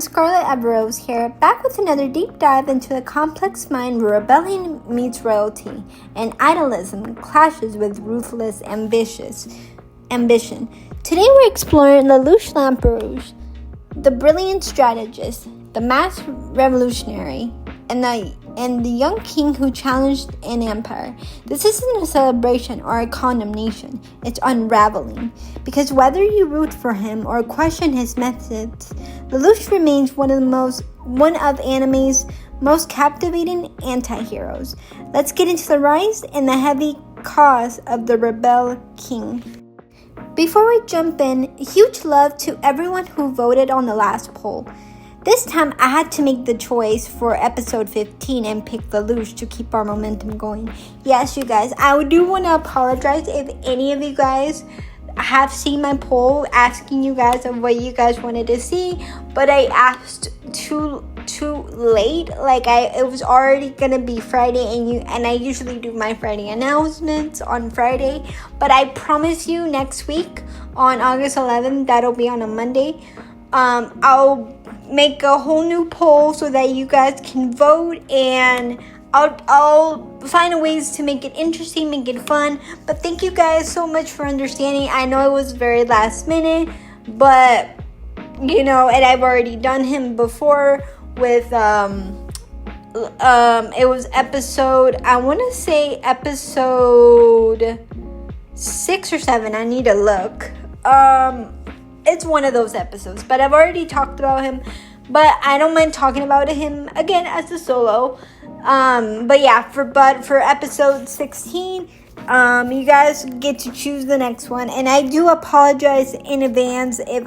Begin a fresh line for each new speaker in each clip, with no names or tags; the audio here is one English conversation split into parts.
Scarlet Everose here, back with another deep dive into the complex mind where rebellion meets royalty, and idealism clashes with ruthless ambition. Today we're exploring Lelouch Lamperouge, the brilliant strategist, the mass revolutionary, and the young king who challenged an empire. This isn't a celebration or a condemnation, it's unraveling. Because whether you root for him or question his methods, Lelouch remains one of anime's most captivating anti-heroes. Let's get into the rise and the heavy cause of the rebel king. Before we jump in, huge love to everyone who voted on the last poll. This time, I had to make the choice for episode 15 and pick Lelouch to keep our momentum going. Yes, you guys, I do want to apologize if any of you guys have seen my poll asking you guys of what you guys wanted to see, but I asked too late. It was already gonna be Friday, and I usually do my Friday announcements on Friday, but I promise you next week on August 11th, that'll be on a Monday. I'll make a whole new poll so that you guys can vote, and I'll find ways to make it interesting, make it fun. But thank you guys so much for understanding. I know it was very last minute, but and I've already done him before with it was episode 6 or 7. I need to look. It's one of those episodes, but I've already talked about him, but I don't mind talking about him again as a solo. But for episode 16, you guys get to choose the next one, and I do apologize in advance if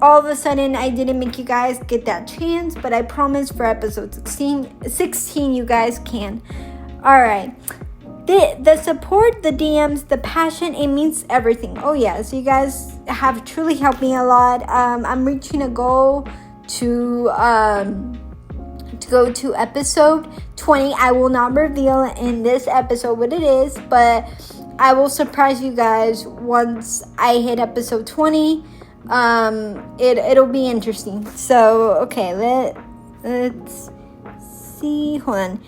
all of a sudden I didn't make you guys get that chance, but I promise for episode 16 you guys can. Alright. The support, the DMs, the passion, it means everything. Oh yeah, so you guys have truly helped me a lot. I'm reaching a goal to go to episode 20. I will not reveal in this episode what it is, but I will surprise you guys once I hit episode 20. It'll be interesting. So okay, let's see. Hold on.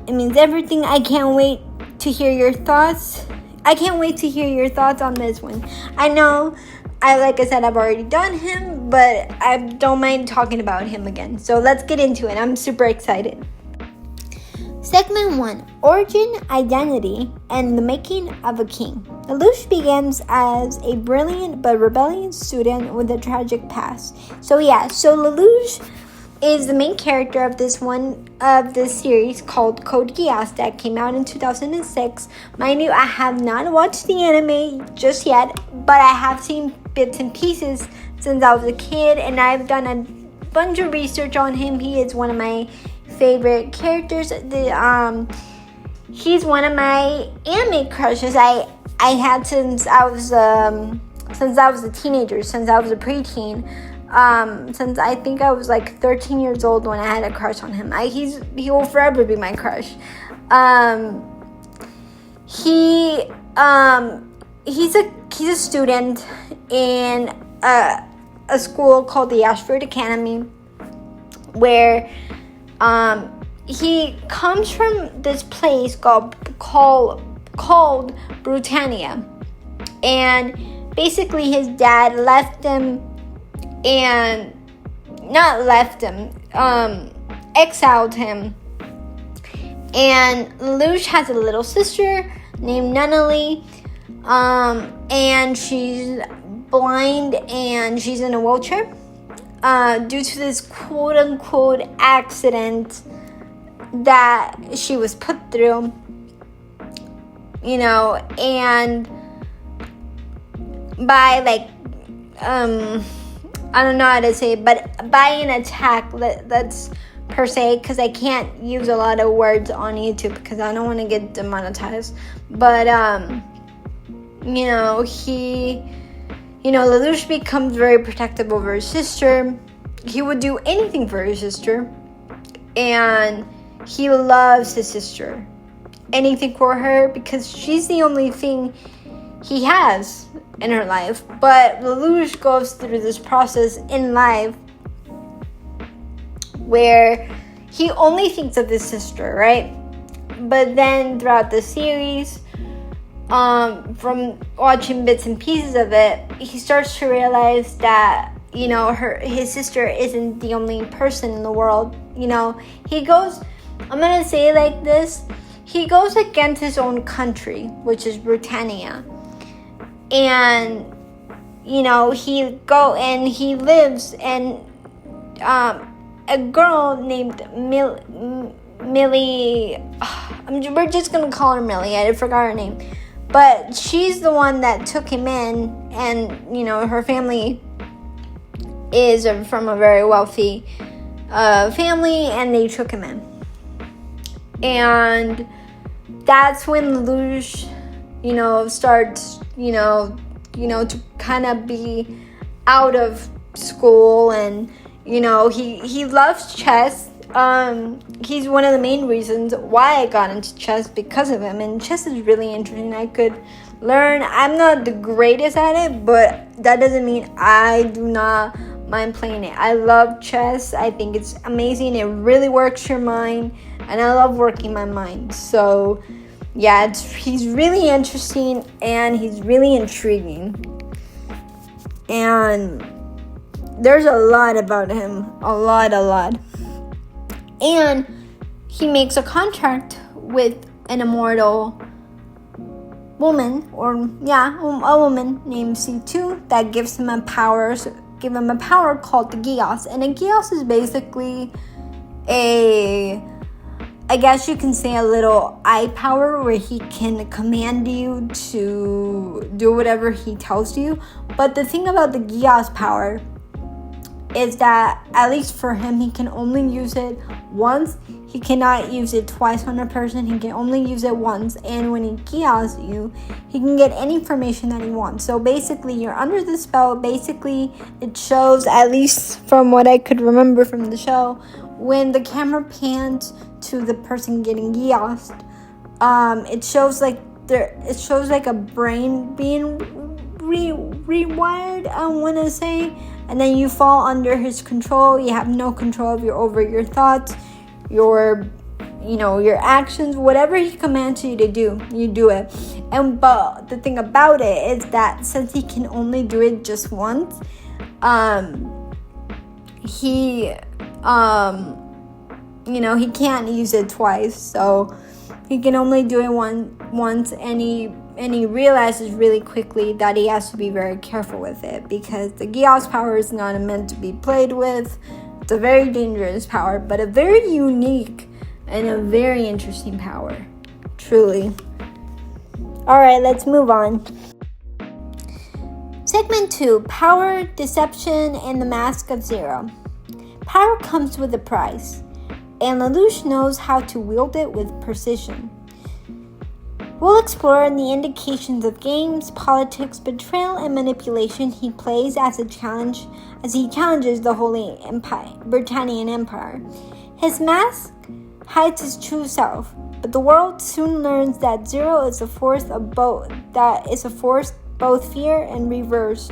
It means everything. I can't wait to hear your thoughts. I can't wait to hear your thoughts on this one. I know, like I said, I've already done him, but I don't mind talking about him again. So let's get into it. I'm super excited. Segment 1. Origin, Identity, and the Making of a King. Lelouch begins as a brilliant but rebellious student with a tragic past. So Lelouch is the main character of this series called Code Geass that came out in 2006. Mind you, I have not watched the anime just yet, but I have seen bits and pieces since I was a kid, and I've done a bunch of research on him. He is one of my favorite characters. He's one of my anime crushes I had since I was a teenager, since I was a preteen. Since I think I was like 13 years old when I had a crush on him. He will forever be my crush. He's a student in a school called the Ashford Academy, where he comes from this place called Britannia, and basically his dad left him. And not left him, exiled him. And Lelouch has a little sister named Nunnally, and she's blind and she's in a wheelchair due to this quote-unquote accident that she was put through, and by I don't know how to say it, but by an attack, that's per se, because I can't use a lot of words on YouTube because I don't want to get demonetized. But, Lelouch becomes very protective over his sister. He would do anything for his sister, and he loves his sister. Anything for her, because she's the only thing he has. in her life. But Lelouch goes through this process in life where he only thinks of his sister, right? But then throughout the series, from watching bits and pieces of it, he starts to realize that, you know, his sister isn't the only person in the world. You know, he goes, I'm gonna say it like this, he goes against his own country, which is Britannia. And, you know, he lives, and a girl named Millie, we're just gonna call her Millie, I forgot her name. But she's the one that took him in, and, you know, her family is from a very wealthy family, and they took him in. And that's when Lelouch, you know, starts, you know, to kind of be out of school, and, you know, he loves chess. He's one of the main reasons why I got into chess, because of him. And chess is really interesting. I could learn. I'm not the greatest at it, but that doesn't mean I do not mind playing it. I love chess. I think it's amazing. It really works your mind, and I love working my mind. So yeah, he's really interesting, and he's really intriguing, and there's a lot about him, a lot. And he makes a contract with an immortal woman, a woman named C2, that gives him a power called the Geass. And a Geass is basically I guess you can say a little eye power, where he can command you to do whatever he tells you. But the thing about the Geass power is that, at least for him, he can only use it once. He cannot use it twice on a person. He can only use it once. And when he Geass you, he can get any information that he wants. So basically, you're under the spell. Basically, it shows, at least from what I could remember from the show, when the camera pans to the person getting Geassed, it shows like a brain being rewired, I want to say. And then you fall under his control. You have no control over your thoughts, your actions, whatever he commands you to do, you do it. But the thing about it is that, since he can only do it just once, he can't use it twice. So he can only do it once, and he realizes really quickly that he has to be very careful with it, because the Geass power is not meant to be played with. It's a very dangerous power, but a very unique and a very interesting power. Truly. Alright, let's move on. Segment 2, Power, Deception, and the Mask of Zero. Power comes with a price, and Lelouch knows how to wield it with precision. We'll explore the indications of games, politics, betrayal, and manipulation he plays as he challenges the Holy Britannian Empire. His mask hides his true self, but the world soon learns that Zero is a force both fear and reversed.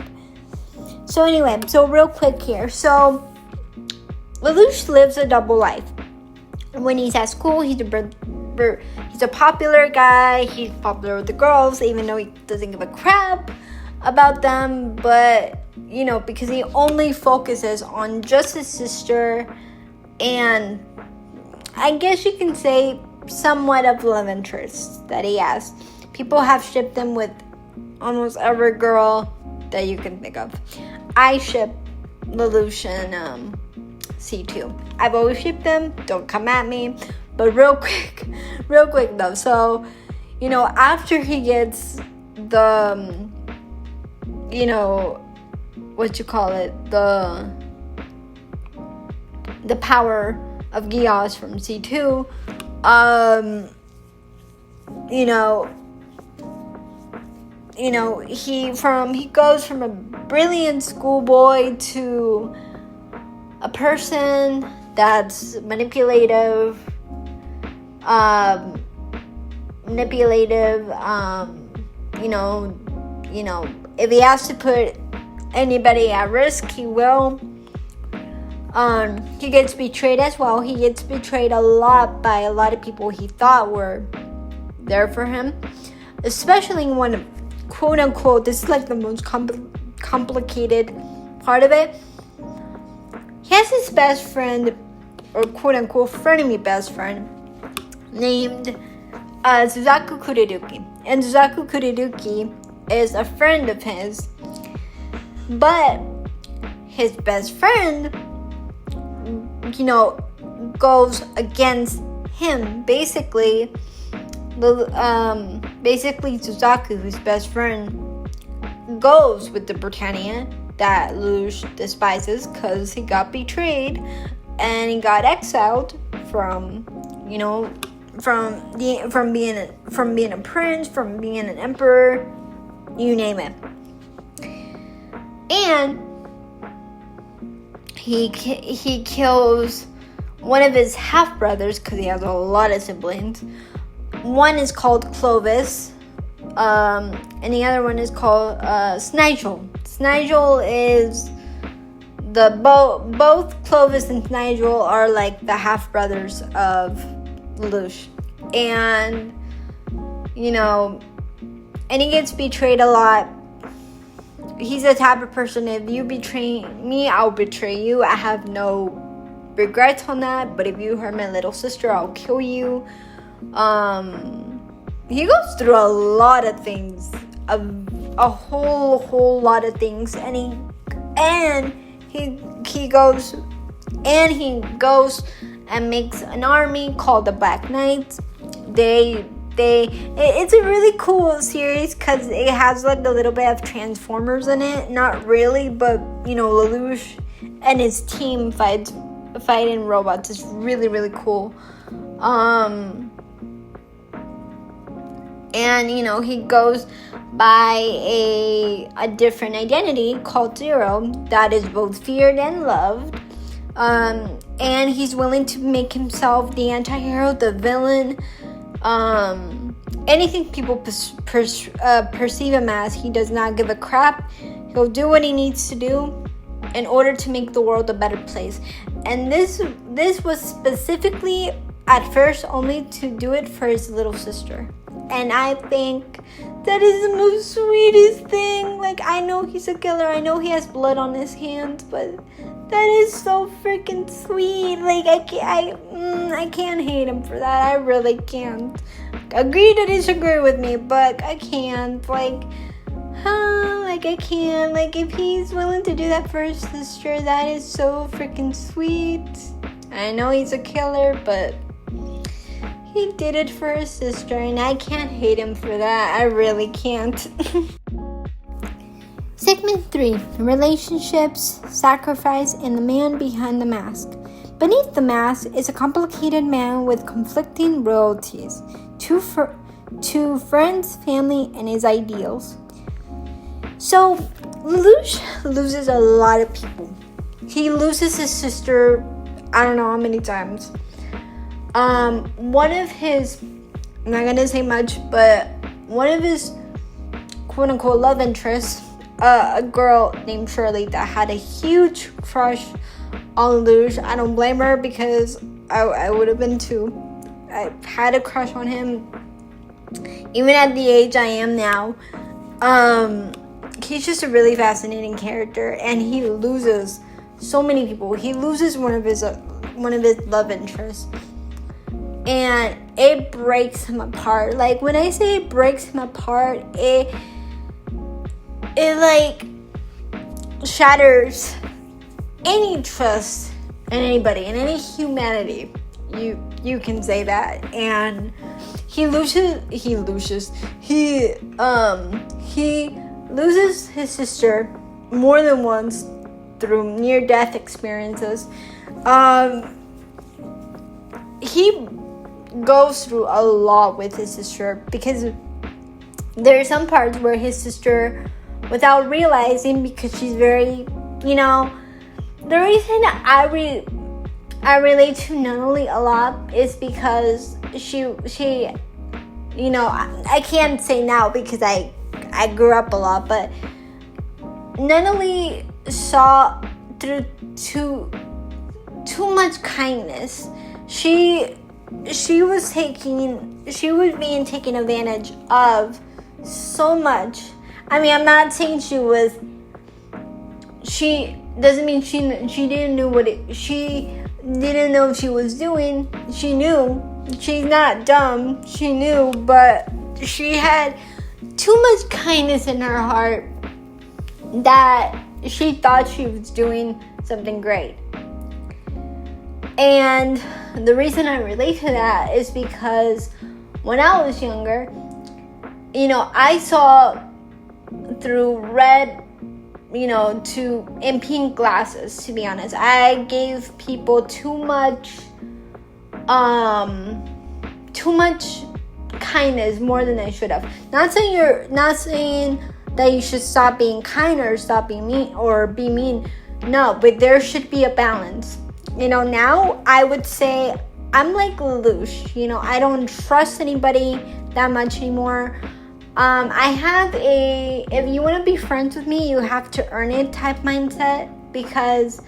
So anyway, real quick here. So Lelouch lives a double life. When he's at school, he's a popular guy. He's popular with the girls, even though he doesn't give a crap about them. But, because he only focuses on just his sister, and I guess you can say somewhat of love interest that he has. People have shipped him with almost every girl that you can think of. I ship Lelouch and C2. I've always shipped them. Don't come at me. But real quick though. So, after he gets the, the power of Geass from C2, he goes from a brilliant schoolboy to a person that's manipulative, if he has to put anybody at risk, he will. He gets betrayed as well. He gets betrayed a lot by a lot of people he thought were there for him, especially when, quote unquote, this is like the most complicated part of it. He has his best friend, or quote unquote frenemy best friend, named Suzaku Kuriduki. And Suzaku Kuriduki is a friend of his, but his best friend, goes against him. Basically Suzaku, his best friend, goes with the Britannia that Lelouch despises because he got betrayed and he got exiled from being a prince, from being an emperor, you name it. And he kills one of his half brothers because he has a lot of siblings. One is called Clovis, and the other one is called Snigel. Snigel is both Clovis and Snigel are like the half brothers of Lelouch, and and he gets betrayed a lot. He's the type of person, if you betray me, I'll betray you. I have no regrets on that, but if you hurt my little sister, I'll kill you. He goes through a lot of things, a whole lot of things, and he goes and makes an army called the Black Knights. It's a really cool series because it has like a little bit of Transformers in it. Not really, but Lelouch and his team fighting robots is really, really cool. And he goes by a different identity called Zero that is both feared and loved. And he's willing to make himself the anti-hero, the villain. Anything people perceive him as, he does not give a crap. He'll do what he needs to do in order to make the world a better place. And this was specifically at first only to do it for his little sister. And I think that is the most sweetest thing. Like, I know he's a killer, I know he has blood on his hands, but that is so freaking sweet. Like, I can't hate him for that. I really can't. Agree to disagree with me, but I can't. I can't. Like, if he's willing to do that for his sister, that is so freaking sweet. I know he's a killer, but he did it for his sister, and I can't hate him for that. I really can't. Segment 3. Relationships, sacrifice, and the man behind the mask. Beneath the mask is a complicated man with conflicting loyalties to friends, family, and his ideals. So, Lelouch loses a lot of people. He loses his sister, I don't know how many times. One of his, I'm not gonna say much, but one of his quote-unquote love interests, a girl named Shirley that had a huge crush on Lelouch. I don't blame her because I would have been too. I had a crush on him, even at the age I am now. He's just a really fascinating character, and he loses so many people. He loses one of his love interests, and it breaks him apart. Like, when I say it breaks him apart, it like shatters any trust in anybody, in any humanity. You can say that. And he loses his sister more than once through near-death experiences. He goes through a lot with his sister because there are some parts where his sister, without realizing, because she's very, the reason I relate to Nunnally a lot is because she I can't say now because I grew up a lot, but Nunnally saw through too much kindness. She was being taken advantage of so much. I mean, I'm not saying she doesn't mean she didn't know she didn't know what she was doing. She knew. She's not dumb. She knew, but she had too much kindness in her heart that she thought she was doing something great. And the reason I relate to that is because when I was younger, I saw through red, in pink glasses, to be honest. I gave people too much kindness, more than I should have. Not saying that you should stop being kind or stop being mean or be mean. No, but there should be a balance. Now I would say I'm like Lelouch. I don't trust anybody that much anymore. I have if you want to be friends with me, you have to earn it type mindset, because,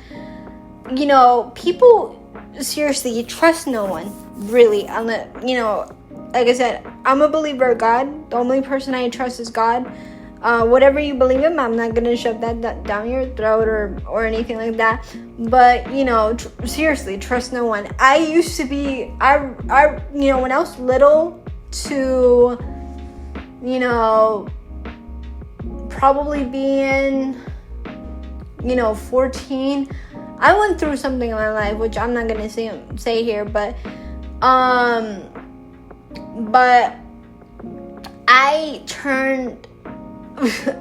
people, seriously, you trust no one, really, unless, like I said, I'm a believer of God. The only person I trust is God. Whatever you believe in, I'm not gonna shove that down your throat or anything like that. But seriously, trust no one. I used to be, when I was little to, probably being, 14. I went through something in my life, which I'm not gonna say here, but I turned.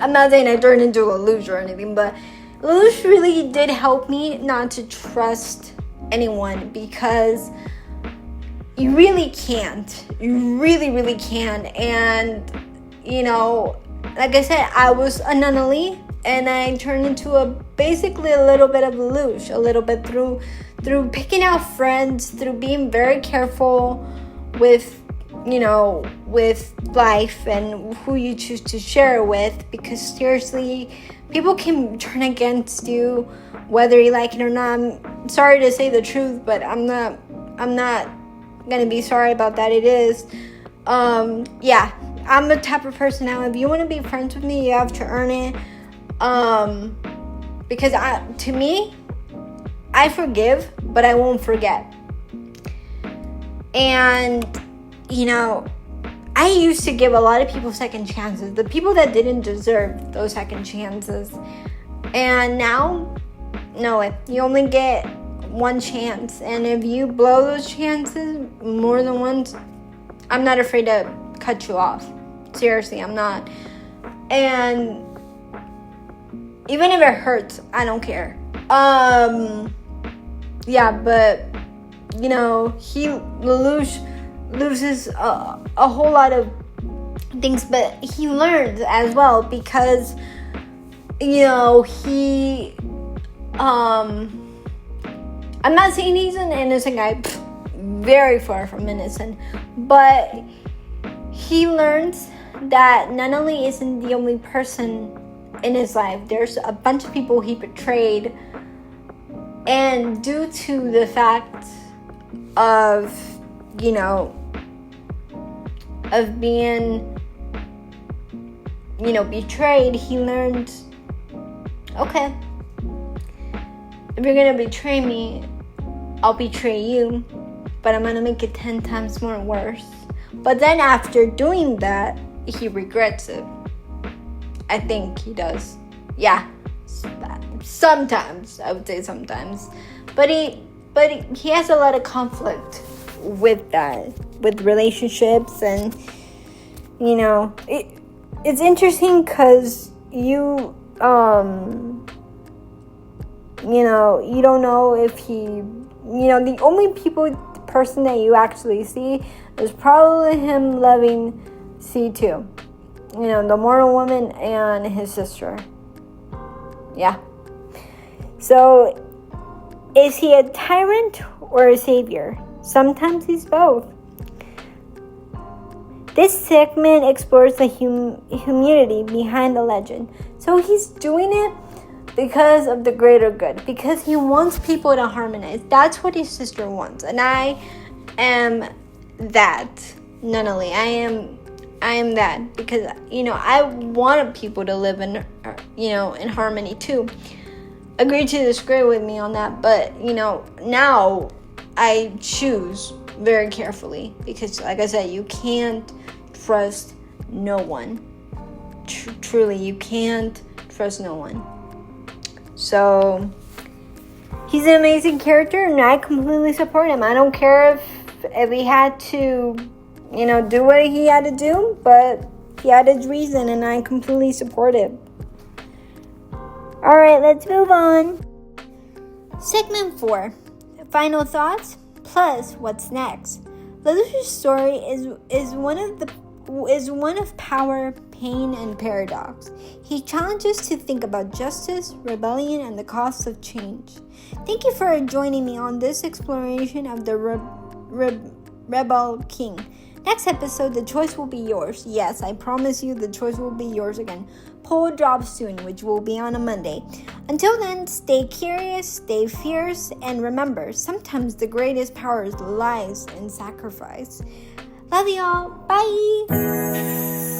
I'm not saying I turned into a Lelouch or anything, but Lelouch really did help me not to trust anyone, because you really can't. You really, really can. And, like I said, I was a Nunnally, and I turned into basically a little bit of Lelouch, a little bit through picking out friends, through being very careful with life and who you choose to share it with, because seriously, people can turn against you whether you like it or not. I'm sorry to say the truth, but I'm not gonna be sorry about that. It is. I'm the type of person now, if you want to be friends with me, you have to earn it. Because to me, I forgive, but I won't forget. And I used to give a lot of people second chances, the people that didn't deserve those second chances. And now, no, you only get one chance. And if you blow those chances more than once, I'm not afraid to cut you off. Seriously, I'm not. And even if it hurts, I don't care. But Lelouch loses a whole lot of things, but he learns as well, because he I'm not saying he's an innocent guy, very far from innocent, but he learns that Nunnally isn't the only person in his life. There's a bunch of people he betrayed, and due to the fact of of being betrayed, he learned, okay, if you're gonna betray me, I'll betray you, but I'm gonna make it 10 times more worse. But then after doing that, he regrets it. I think he does. Yeah, sometimes, I would say sometimes, but he has a lot of conflict with that, with relationships. And it's interesting, because you don't know if he, the only person that you actually see is probably him loving C2, the mortal woman and his sister. Yeah. So, is he a tyrant or a savior? Sometimes he's both. This segment explores the humanity behind the legend. So he's doing it because of the greater good, because he wants people to harmonize. That's what his sister wants, and I am that. Nunnally, I am that, because I want people to live in in harmony too. Agree to disagree with me on that, but now I choose very carefully, because like I said, you can't trust no one. Truly, you can't trust no one. So he's an amazing character, and I completely support him. I don't care if he had to do what he had to do, but he had his reason, and I completely support it. Alright, let's move on. Segment 4. Final thoughts plus what's next. Lelouch's story is one of power, pain, and paradox. He challenges to think about justice, rebellion, and the cost of change. Thank you for joining me on this exploration of the Rebel King. Next episode, the choice will be yours. Yes, I promise you, the choice will be yours again. Poll drops soon, which will be on a Monday. Until then, stay curious, stay fierce, and remember, sometimes the greatest power lies in sacrifice. Love y'all. Bye.